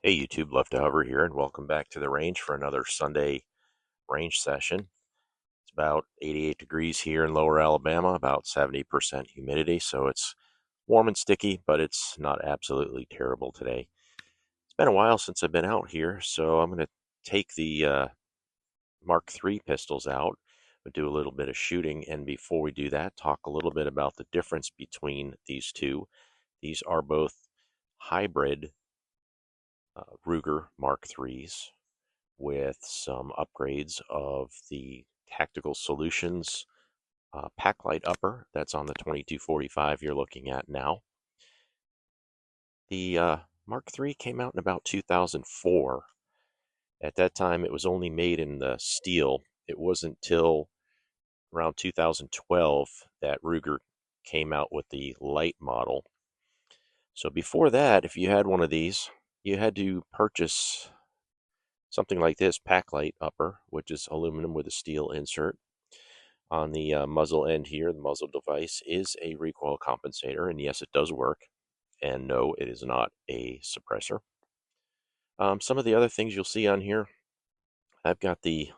Hey YouTube, Love to Hover here, and welcome back to the range for another Sunday range session. It's about 88 degrees here in lower Alabama, about 70% humidity, so it's warm and sticky, but it's not absolutely terrible today. It's been a while since I've been out here, so I'm going to take the Mark III pistols out, but do a little bit of shooting, and before we do that, talk a little bit about the difference between these two. These are both hybrid Ruger Mark IIIs with some upgrades of the Tactical Solutions Packlight upper that's on the 2245 you're looking at now. The Mark III came out in about 2004. At that time, it was only made in the steel. It wasn't till around 2012 that Ruger came out with the light model. So before that, if you had one of these, you had to purchase something like this Packlight upper, which is aluminum with a steel insert. On the muzzle end here, the muzzle device is a recoil compensator, and yes, it does work. And no, it is not a suppressor. Some of the other things you'll see on here, I've got the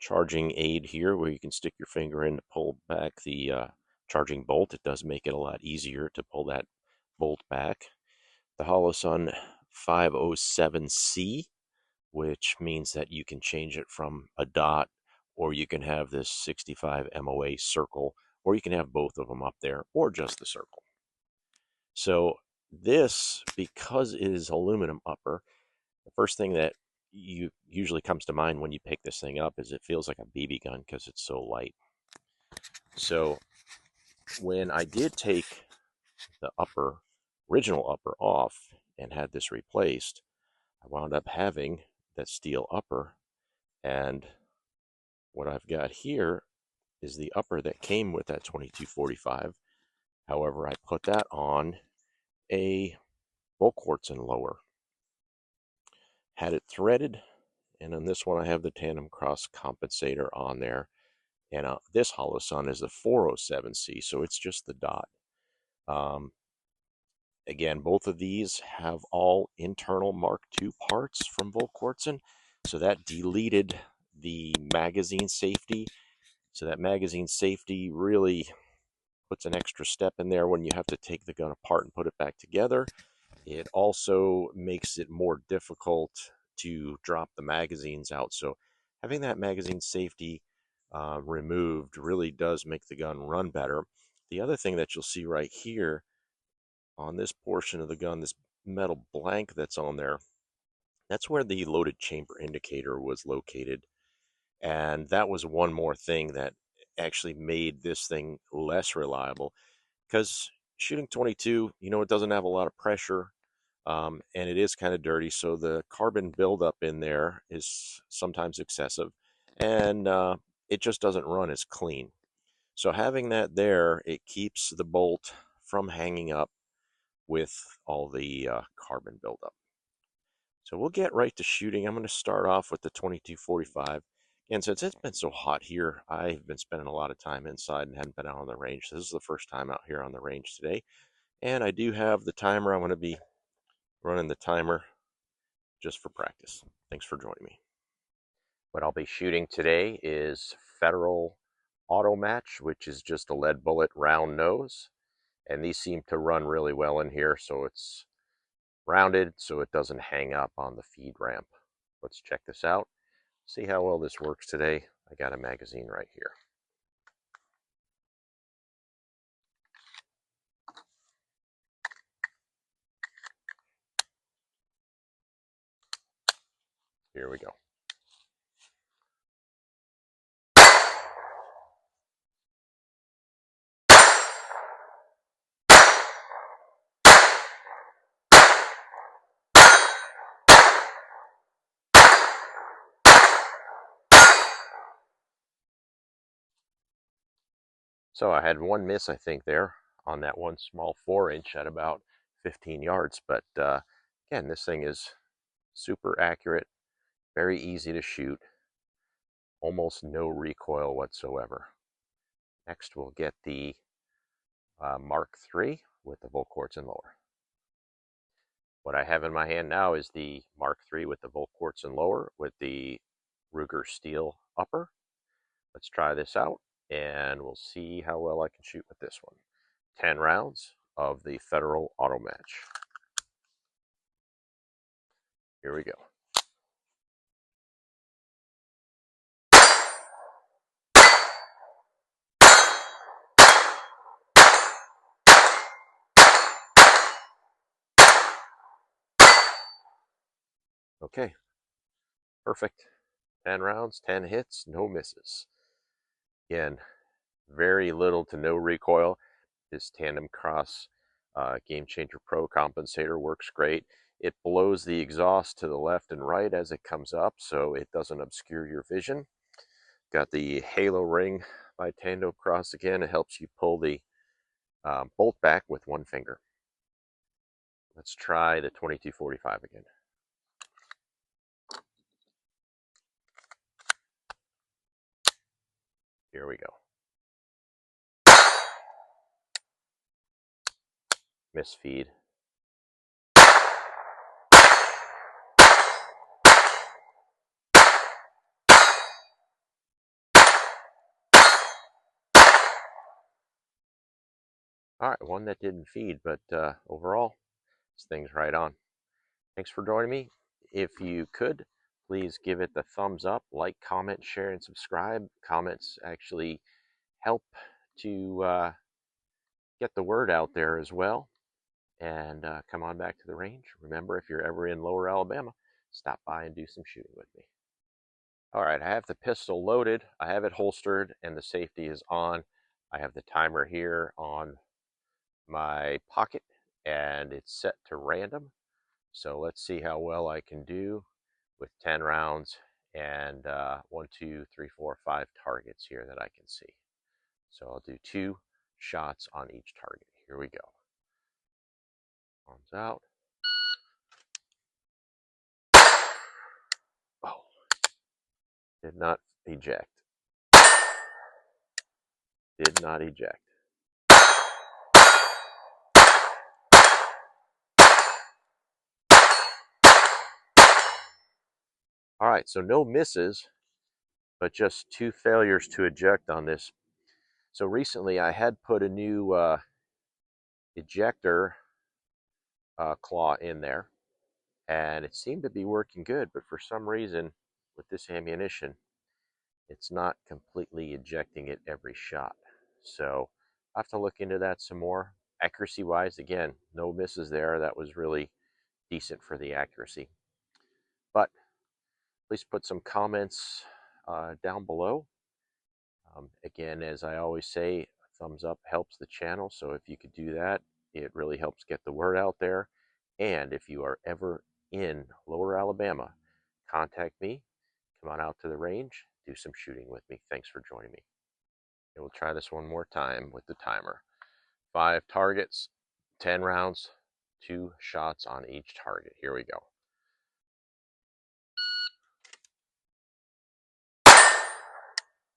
charging aid here where you can stick your finger in to pull back the charging bolt. It does make it a lot easier to pull that bolt back. The Holosun 507C, which means that you can change it from a dot, or you can have this 65 MOA circle, or you can have both of them up there, or just the circle. So this, because it is aluminum upper, the first thing that usually comes to mind when you pick this thing up is it feels like a BB gun because it's so light. So when I did take the original upper off and had this replaced, I wound up having that steel upper, and what I've got here is the upper that came with that 2245. However, I put that on a Volquartsen lower, had it threaded, and on this one I have the tandem cross compensator on there, and this Holosun is the 407C, so it's just the dot. Um, Again, both of these have all internal Mark II parts from Volquartsen, so that deleted the magazine safety. So that magazine safety really puts an extra step in there when you have to take the gun apart and put it back together. It also makes it more difficult to drop the magazines out. So having that magazine safety removed really does make the gun run better. The other thing that you'll see right here on this portion of the gun, this metal blank that's on there, that's where the loaded chamber indicator was located. And that was one more thing that actually made this thing less reliable, because shooting 22, it doesn't have a lot of pressure, and it is kind of dirty. So the carbon buildup in there is sometimes excessive, and it just doesn't run as clean. So having that there, it keeps the bolt from hanging up with all the carbon buildup. So we'll get right to shooting. I'm going to start off with the 2245. And since it's been so hot here, I've been spending a lot of time inside and hadn't been out on the range. So this is the first time out here on the range today. And I do have the timer. I'm going to be running the timer just for practice. Thanks for joining me. What I'll be shooting today is Federal Auto Match, which is just a lead bullet round nose. And these seem to run really well in here, so it's rounded so it doesn't hang up on the feed ramp. Let's check this out. See how well this works today. I got a magazine right here. Here we go. So I had one miss, I think, there on that one small 4-inch at about 15 yards. But again, this thing is super accurate, very easy to shoot, almost no recoil whatsoever. Next, we'll get the Mark III with the Volquartsen lower. What I have in my hand now is the Mark III with the Volquartsen lower with the Ruger steel upper. Let's try this out and we'll see how well I can shoot with this one. 10 rounds of the Federal Auto Match. Here we go. Okay, perfect. 10 rounds, 10 hits, no misses. Again, very little to no recoil. This Tandem Cross Game Changer Pro compensator works great. It blows the exhaust to the left and right as it comes up, so it doesn't obscure your vision. Got the Halo Ring by Tandem Cross again. It helps you pull the bolt back with one finger. Let's try the 2245 again. Here we go. Misfeed. All right, one that didn't feed, but overall, this thing's right on. Thanks for joining me. If you could, please give it the thumbs up, like, comment, share, and subscribe. Comments actually help to get the word out there as well. And come on back to the range. Remember, if you're ever in Lower Alabama, stop by and do some shooting with me. All right, I have the pistol loaded, I have it holstered, and the safety is on. I have the timer here on my pocket, and it's set to random. So let's see how well I can do with 10 rounds and 1, 2, 3, 4, 5 targets here that I can see. So I'll do 2 shots on each target. Here we go. Arms out. Oh, did not eject. Did not eject. All right, so no misses, but just 2 failures to eject on this. So recently I had put a new ejector claw in there, and it seemed to be working good, but for some reason with this ammunition, it's not completely ejecting it every shot. So I have to look into that some more. Accuracy wise, again, no misses there. That was really decent for the accuracy. But please put some comments down below. Again, as I always say, a thumbs up helps the channel. So if you could do that, it really helps get the word out there. And if you are ever in Lower Alabama, contact me. Come on out to the range, do some shooting with me. Thanks for joining me. And we'll try this one more time with the timer. 5 targets, 10 rounds, 2 shots on each target. Here we go.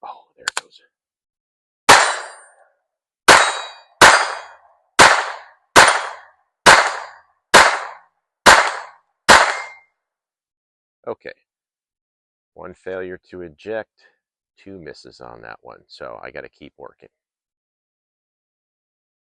Oh, there it goes. Okay. 1 failure to eject, 2 misses on that one. So I got to keep working.